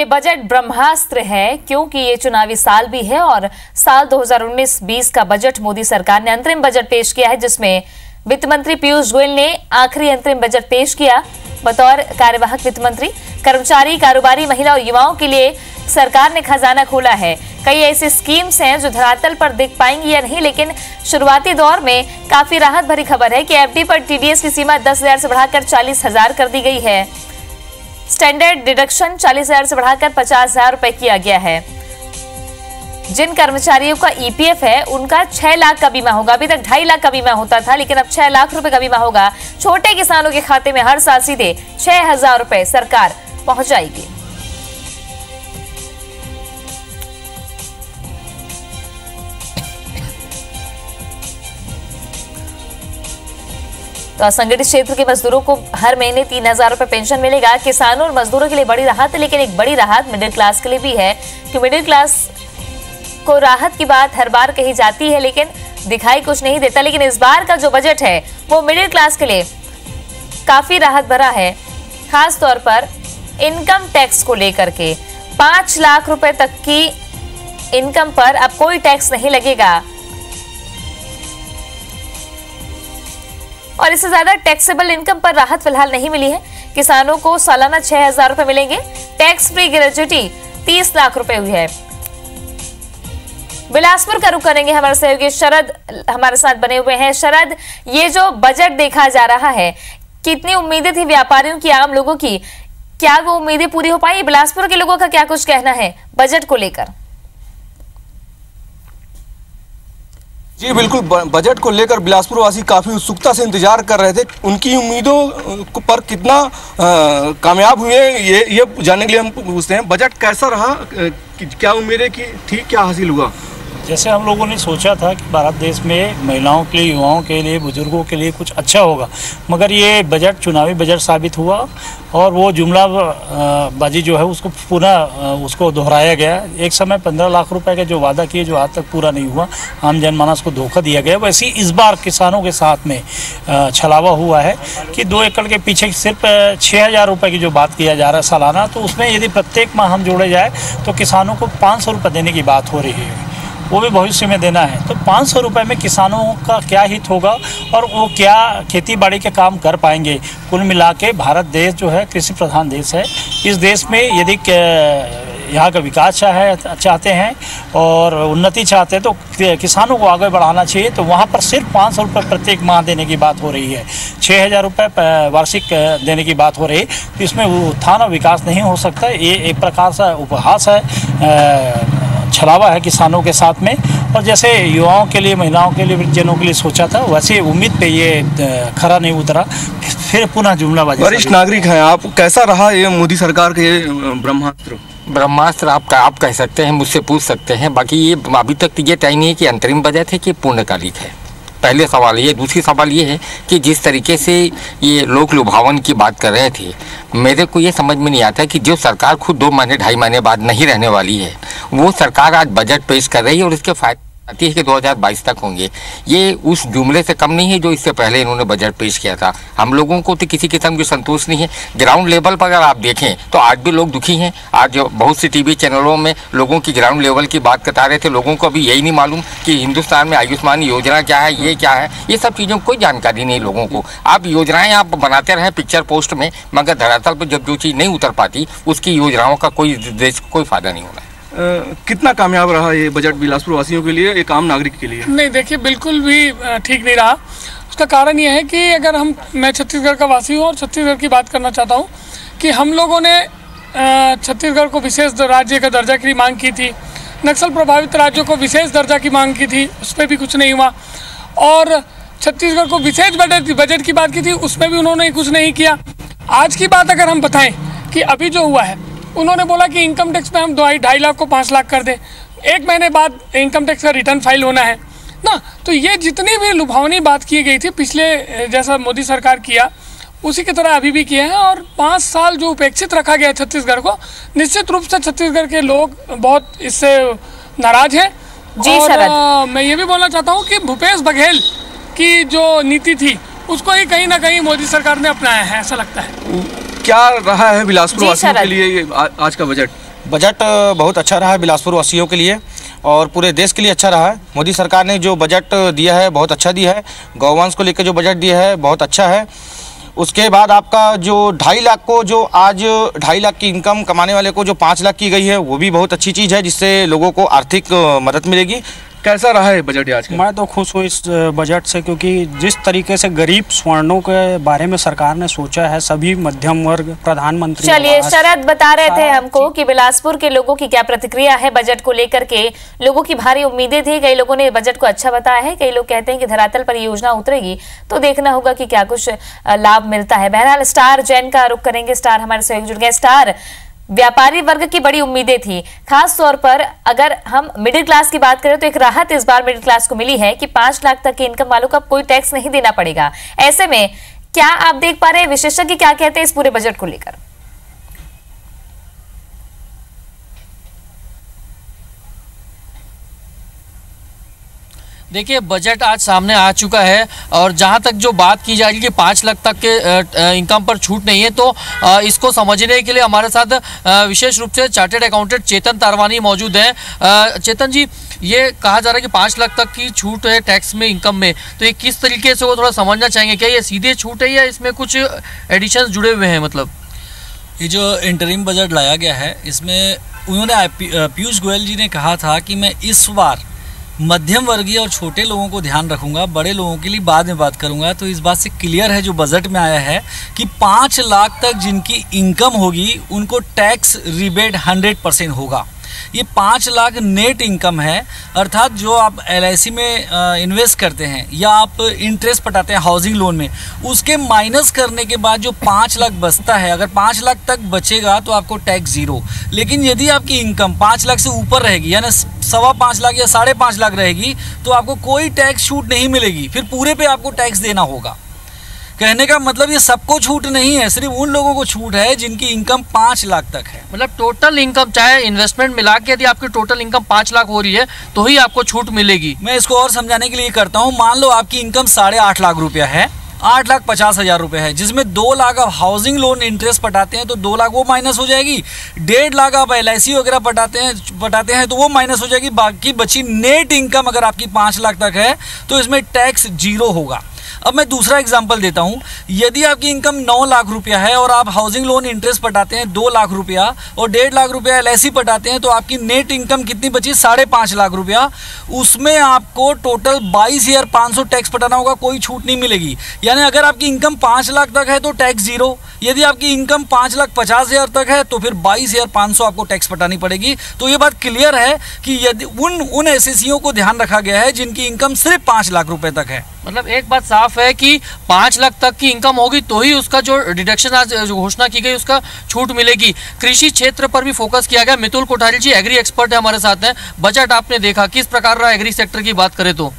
ये बजट ब्रह्मास्त्र है, क्योंकि ये चुनावी साल भी है और साल 2019-20 का बजट मोदी सरकार ने अंतरिम बजट पेश किया है, जिसमें वित्त मंत्री पीयूष गोयल ने आखिरी अंतरिम बजट पेश किया। बतौर कार्यवाहक वित्त मंत्री कर्मचारी, कारोबारी, महिला और युवाओं के लिए सरकार ने खजाना खोला है। कई ऐसी स्कीम्स हैं जो धरातल पर दिख पाएंगी या नहीं, लेकिन शुरुआती दौर में काफी राहत भरी खबर है कि एफडी पर टीडीएस की सीमा 10,000 से बढ़ाकर 40,000 कर दी गई है। स्टैंडर्ड डिडक्शन 40,000 से बढ़ाकर 50,000 रुपए किया गया है। जिन कर्मचारियों का ईपीएफ है उनका 6 लाख का बीमा होगा। अभी तक 2.5 लाख का बीमा होता था, लेकिन अब 6 लाख रुपए का बीमा होगा। छोटे किसानों के खाते में हर साल सीधे 6,000 रुपए सरकार पहुंचाएगी। तो असंगठित क्षेत्र के मजदूरों को हर महीने 3,000 रुपए पेंशन मिलेगा। किसानों और मजदूरों के लिए बड़ी राहत है, लेकिन एक बड़ी राहत मिडिल क्लास के लिए भी है, कि मिडिल क्लास को राहत की बात हर बार कही जाती है, लेकिन दिखाई कुछ नहीं देता। लेकिन इस बार का जो बजट है वो मिडिल क्लास के लिए काफी राहत भरा है, खास तौर पर इनकम टैक्स को लेकर के। 5 लाख रुपए तक की इनकम पर अब कोई टैक्स नहीं लगेगा और इससे ज्यादा टैक्सेबल इनकम पर राहत फिलहाल नहीं मिली है। किसानों को सालाना 6,000 रुपए मिलेंगे। टैक्स फ्री ग्रेजुटी 30 लाख रुपए हुई है। बिलासपुर का रुख करेंगे, हमारे सहयोगी शरद हमारे साथ बने हुए हैं। शरद, ये जो बजट देखा जा रहा है, कितनी उम्मीदें थी व्यापारियों की, आम लोगों की, क्या वो उम्मीदें पूरी हो पाई? बिलासपुर के लोगों का क्या कुछ कहना है बजट को लेकर? जी बिल्कुल, बजट को लेकर बिलासपुर वासी काफ़ी उत्सुकता से इंतजार कर रहे थे। उनकी उम्मीदों पर कितना कामयाब हुए ये जानने के लिए हम पूछते हैं। बजट कैसा रहा, क्या उम्मीदें की थी, क्या हासिल हुआ? जैसे हम लोगों ने सोचा था कि भारत देश में महिलाओं के लिए, युवाओं के लिए, बुजुर्गों के लिए कुछ अच्छा होगा, मगर ये बजट चुनावी बजट साबित हुआ और वो जुमला बाजी जो है उसको पुनः उसको दोहराया गया। एक समय 15 लाख रुपए का जो वादा किए, जो आज तक पूरा नहीं हुआ, आम जनमानस को धोखा दिया गया। वैसे इस बार किसानों के साथ में छलावा हुआ है कि 2 एकड़ के पीछे सिर्फ 6,000 रुपये की जो बात किया जा रहा है सालाना, तो उसमें यदि प्रत्येक माह हम जोड़े जाए तो किसानों को 500 रुपये देने की बात हो रही है, वो भी भविष्य में देना है। तो 500 रुपये में किसानों का क्या हित होगा और वो क्या खेती बाड़ी के काम कर पाएंगे? कुल मिला के भारत देश जो है कृषि प्रधान देश है। इस देश में यदि यहाँ का विकास चाहते हैं और उन्नति चाहते हैं तो किसानों को आगे बढ़ाना चाहिए। तो वहाँ पर सिर्फ 500 रुपये प्रत्येक माह देने की बात हो रही है, 6,000 रुपये वार्षिक देने की बात हो रही है। तो इसमें उत्थान और विकास नहीं हो सकता। ये एक प्रकार से उपहास है, छलावा है किसानों के साथ में। और जैसे युवाओं के लिए, महिलाओं के लिए, वृद्धजनों के लिए सोचा था, वैसे उम्मीद पे ये खरा नहीं उतरा, फिर पुनः जुमलाबाजी। वरिष्ठ नागरिक हैं आप, कैसा रहा ये मोदी सरकार के ब्रह्मास्त्र? ब्रह्मास्त्र आप कह सकते हैं, मुझसे पूछ सकते हैं। बाकी ये अभी तक ये तय नहीं है कि अंतरिम बजट है कि पूर्णकालिक है। पहले सवाल ये। दूसरी सवाल ये है कि जिस तरीके से ये लोक लुभावन की बात कर रहे थे, मेरे को ये समझ में नहीं आता कि जो सरकार खुद 2 महीने 2.5 महीने बाद नहीं रहने वाली है, वो सरकार आज बजट पेश कर रही है और इसके फायदे आती है कि 2022 तक होंगे। ये उस जुमले से कम नहीं है जो इससे पहले इन्होंने बजट पेश किया था। हम लोगों को तो किसी किस्म की संतोष नहीं है। ग्राउंड लेवल पर अगर आप देखें तो आज भी लोग दुखी हैं। आज बहुत सी टीवी चैनलों में लोगों की ग्राउंड लेवल की बात बता रहे थे। लोगों को अभी यही नहीं मालूम कि हिंदुस्तान में आयुष्मान योजना क्या है, ये क्या है, ये सब चीज़ों की कोई जानकारी नहीं लोगों को। आप योजनाएँ आप बनाते रहें पिक्चर पोस्ट में, मगर धरातल पर जब जो चीज़ नहीं उतर पाती उसकी योजनाओं का कोई देश को कोई फायदा नहीं होना। कितना कामयाब रहा ये बजट बिलासपुर वासियों के लिए, एक आम नागरिक के लिए? नहीं, देखिए बिल्कुल भी ठीक नहीं रहा। उसका कारण यह है कि अगर मैं छत्तीसगढ़ का वासी हूँ और छत्तीसगढ़ की बात करना चाहता हूँ कि हम लोगों ने छत्तीसगढ़ को विशेष राज्य का दर्जा की मांग की थी। नक्सल प्रभावित राज्यों को विशेष दर्जा की मांग की थी, उस पर भी कुछ नहीं हुआ। और छत्तीसगढ़ को विशेष बजट की बात की थी, उसमें भी उन्होंने कुछ नहीं किया। आज की बात अगर हम बताएं कि अभी जो हुआ है, उन्होंने बोला कि इनकम टैक्स में हम 2.5 लाख को 5 लाख कर दें। 1 महीने बाद इनकम टैक्स का रिटर्न फाइल होना है ना। तो ये जितनी भी लुभावनी बात की गई थी पिछले, जैसा मोदी सरकार किया उसी की तरह अभी भी किए हैं। और 5 साल जो उपेक्षित रखा गया छत्तीसगढ़ को, निश्चित रूप से छत्तीसगढ़ के लोग बहुत इससे नाराज हैं। जी और मैं ये भी बोलना चाहता हूँ कि भूपेश बघेल की जो नीति थी उसको ही कहीं ना कहीं मोदी सरकार ने अपनाया है, ऐसा लगता है। क्या रहा है बिलासपुर वासियों के लिए आज का बजट? बजट बहुत अच्छा रहा है बिलासपुर वासियों के लिए और पूरे देश के लिए अच्छा रहा है। मोदी सरकार ने जो बजट दिया है बहुत अच्छा दिया है। गौवंश को लेकर जो बजट दिया है बहुत अच्छा है। उसके बाद आपका जो 2.5 लाख को जो आज 2.5 लाख की इनकम कमाने वाले को जो 5 लाख की गई है वो भी बहुत अच्छी चीज़ है, जिससे लोगों को आर्थिक मदद मिलेगी। कैसा रहा है बजट आज का? मैं तो खुश हूँ इस बजट से, क्योंकि जिस तरीके से गरीब स्वर्णों के बारे में सरकार ने सोचा है, सभी मध्यम वर्ग, प्रधानमंत्री। चलिए, शरद बता रहे थे हमको कि बिलासपुर के लोगों की क्या प्रतिक्रिया है बजट को लेकर के। लोगों की भारी उम्मीदें थी, कई लोगों ने बजट को अच्छा बताया है, कई लोग कहते हैं कि धरातल पर योजना उतरेगी तो देखना होगा कि क्या कुछ लाभ मिलता है। बहरहाल स्टार जैन का रुख करेंगे। स्टार हमारे सहयोगी जुड़ गए। स्टार, व्यापारी वर्ग की बड़ी उम्मीदें थी, खास तौर पर अगर हम मिडिल क्लास की बात करें तो एक राहत इस बार मिडिल क्लास को मिली है कि 5 लाख तक के इनकम वालों को अब कोई टैक्स नहीं देना पड़ेगा। ऐसे में क्या आप देख पा रहे हैं, विशेषज्ञ क्या कहते हैं इस पूरे बजट को लेकर? देखिए, बजट आज सामने आ चुका है और जहां तक जो बात की जा रही है कि 5 लाख तक के इनकम पर छूट नहीं है, तो इसको समझने के लिए हमारे साथ विशेष रूप से चार्टर्ड अकाउंटेंट चेतन तारवानी मौजूद हैं। चेतन जी, ये कहा जा रहा है कि 5 लाख तक की छूट है टैक्स में, इनकम में, तो ये किस तरीके से वो थोड़ा समझना चाहेंगे। क्या ये सीधे छूट है या इसमें कुछ एडिशंस जुड़े हुए हैं? मतलब ये जो इंटरिम बजट लाया गया है, इसमें उन्होंने पीयूष गोयल जी ने कहा था कि मैं इस बार मध्यम वर्गीय और छोटे लोगों को ध्यान रखूंगा, बड़े लोगों के लिए बाद में बात करूंगा। तो इस बात से क्लियर है जो बजट में आया है कि 5 लाख तक जिनकी इनकम होगी उनको टैक्स रिबेट 100% होगा। ये 5 लाख नेट इनकम है, अर्थात जो आप LIC में इन्वेस्ट करते हैं या आप इंटरेस्ट पटाते हैं हाउसिंग लोन में, उसके माइनस करने के बाद जो 5 लाख बचता है, अगर 5 लाख तक बचेगा तो आपको टैक्स 0। लेकिन यदि आपकी इनकम 5 लाख से ऊपर रहेगी, यानी 5.25 लाख या 5.5 लाख रहेगी, तो आपको कोई टैक्स छूट नहीं मिलेगी, फिर पूरे पे आपको टैक्स देना होगा। कहने का मतलब ये सबको छूट नहीं है, सिर्फ उन लोगों को छूट है जिनकी इनकम 5 लाख तक है। मतलब टोटल इनकम, चाहे इन्वेस्टमेंट मिला के यदि आपकी टोटल इनकम 5 लाख हो रही है तो ही आपको छूट मिलेगी। मैं इसको और समझाने के लिए करता हूँ। मान लो आपकी इनकम 8.5 लाख रुपया है, 8,50,000 रुपये है, जिसमें 2 लाख आप हाउसिंग लोन इंटरेस्ट पटाते हैं तो 2 लाख वो माइनस हो जाएगी। 1.5 लाख आप LIC वगैरह पटाते हैं तो वो माइनस हो जाएगी। बाकी बची नेट इनकम अगर आपकी 5 लाख तक है तो इसमें टैक्स 0 होगा। अब मैं दूसरा एग्जांपल देता हूं। यदि आपकी इनकम 9 लाख रुपया है और आप हाउसिंग लोन इंटरेस्ट पटाते हैं 2 लाख रुपया और 1.5 लाख रुपया LIC पटाते हैं, तो आपकी नेट इनकम कितनी बची? 5.5 लाख रुपया। उसमें आपको टोटल 22,500 टैक्स पटाना होगा, कोई छूट नहीं मिलेगी। यानी अगर आपकी इनकम 5 लाख तक है तो टैक्स 0, यदि आपकी इनकम 5,50,000 तक है तो फिर 22,500 आपको टैक्स पटानी पड़ेगी। तो ये बात क्लियर है कि यदि उन SSCO को ध्यान रखा गया है जिनकी इनकम सिर्फ 5 लाख रुपए तक है। मतलब एक बात साफ है कि 5 लाख तक की इनकम होगी तो ही उसका जो डिडक्शन आज जो घोषणा की गई उसका छूट मिलेगी। कृषि क्षेत्र पर भी फोकस किया गया। मितुल कोठारी जी एग्री एक्सपर्ट है हमारे साथ हैं। बजट आपने देखा, किस प्रकार रहा एग्री सेक्टर की बात करें तो?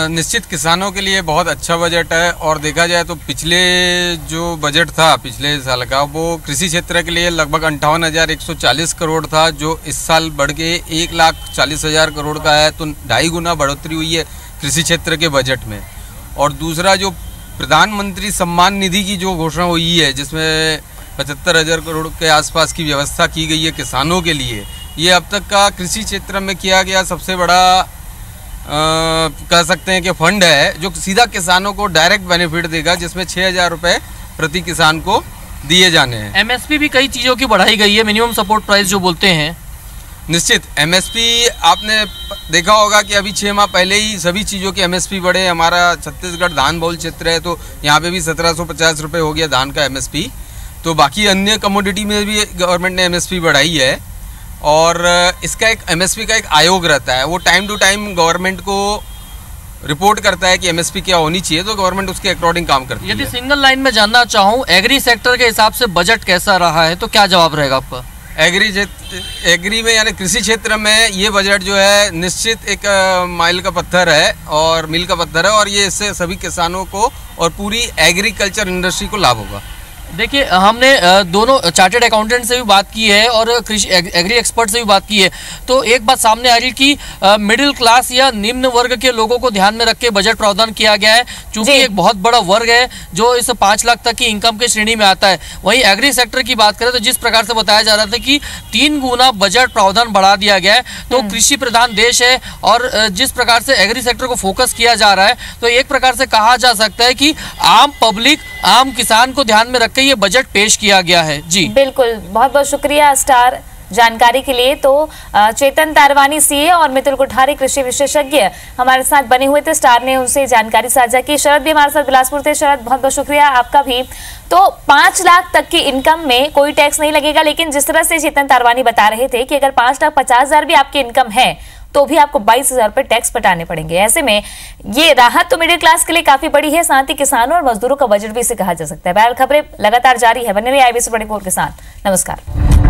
निश्चित किसानों के लिए बहुत अच्छा बजट है और देखा जाए तो पिछले जो बजट था पिछले साल का, वो कृषि क्षेत्र के लिए लगभग 58,140 करोड़ था, जो इस साल बढ़ के 1,40,000 करोड़ का है। तो 2.5 गुना बढ़ोतरी हुई है कृषि क्षेत्र के बजट में। और दूसरा जो प्रधानमंत्री सम्मान निधि की जो घोषणा हुई है, जिसमें 75,000 करोड़ के आसपास की व्यवस्था की गई है किसानों के लिए, ये अब तक का कृषि क्षेत्र में किया गया सबसे बड़ा कह सकते हैं कि फंड है, जो सीधा किसानों को डायरेक्ट बेनिफिट देगा, जिसमें 6,000 रुपये प्रति किसान को दिए जाने हैं। MSP भी कई चीज़ों की बढ़ाई गई है, मिनिमम सपोर्ट प्राइस जो बोलते हैं। निश्चित MSP आपने देखा होगा कि अभी 6 माह पहले ही सभी चीज़ों के MSP बढ़े। हमारा छत्तीसगढ़ धान बहुल क्षेत्र है तो यहाँ पे भी 1750 रुपये हो गया धान का MSP। तो बाकी अन्य कमोडिटी में भी गवर्नमेंट ने MSP बढ़ाई है। और इसका एक MSP का एक आयोग रहता है, वो टाइम टू टाइम गवर्नमेंट को रिपोर्ट करता है कि MSP क्या होनी चाहिए, तो गवर्नमेंट उसके अकॉर्डिंग काम करती है। यदि सिंगल लाइन में जानना चाहूँ एग्री सेक्टर के हिसाब से बजट कैसा रहा है तो क्या जवाब रहेगा आपका? एग्री में यानी कृषि क्षेत्र में ये बजट जो है निश्चित एक माइल का पत्थर है और मील का पत्थर है, और ये इससे सभी किसानों को और पूरी एग्रीकल्चर इंडस्ट्री को लाभ होगा। देखिए, हमने दोनों चार्टेड अकाउंटेंट से भी बात की है और कृषि एग्री एक्सपर्ट से भी बात की है। तो एक बात सामने आ रही कि मिडिल क्लास या निम्न वर्ग के लोगों को ध्यान में रख के बजट प्रावधान किया गया है, क्योंकि एक बहुत बड़ा वर्ग है जो इस 5 लाख तक की इनकम के श्रेणी में आता है। वहीं एग्री सेक्टर की बात करें तो जिस प्रकार से बताया जा रहा था कि 3 गुना बजट प्रावधान बढ़ा दिया गया है, तो कृषि प्रधान देश है और जिस प्रकार से एग्री सेक्टर को फोकस किया जा रहा है, तो एक प्रकार से कहा जा सकता है कि आम पब्लिक, आम किसान को ध्यान में रख के ये बजट पेश किया गया है। जी बिल्कुल, बहुत बहुत शुक्रिया स्टार जानकारी के लिए। तो चेतन तारवानी सीए और मितुल कोठारी कृषि विशेषज्ञ हमारे साथ बने हुए थे, स्टार ने उनसे जानकारी साझा की। शरद भी हमारे साथ बिलासपुर थे। शरद, बहुत बहुत शुक्रिया आपका भी। तो 5 लाख तक की इनकम में कोई टैक्स नहीं लगेगा, लेकिन जिस तरह से चेतन तारवानी बता रहे थे कि अगर 5,50,000 भी आपकी इनकम है तो भी आपको 22,000 रुपए टैक्स पटाने पड़ेंगे। ऐसे में ये राहत तो मिडिल क्लास के लिए काफी बड़ी है, साथ ही किसानों और मजदूरों का बजट भी इसे कहा जा सकता है। बहरहाल खबरें लगातार जारी है, बने रहिए IBC 24 के साथ। नमस्कार।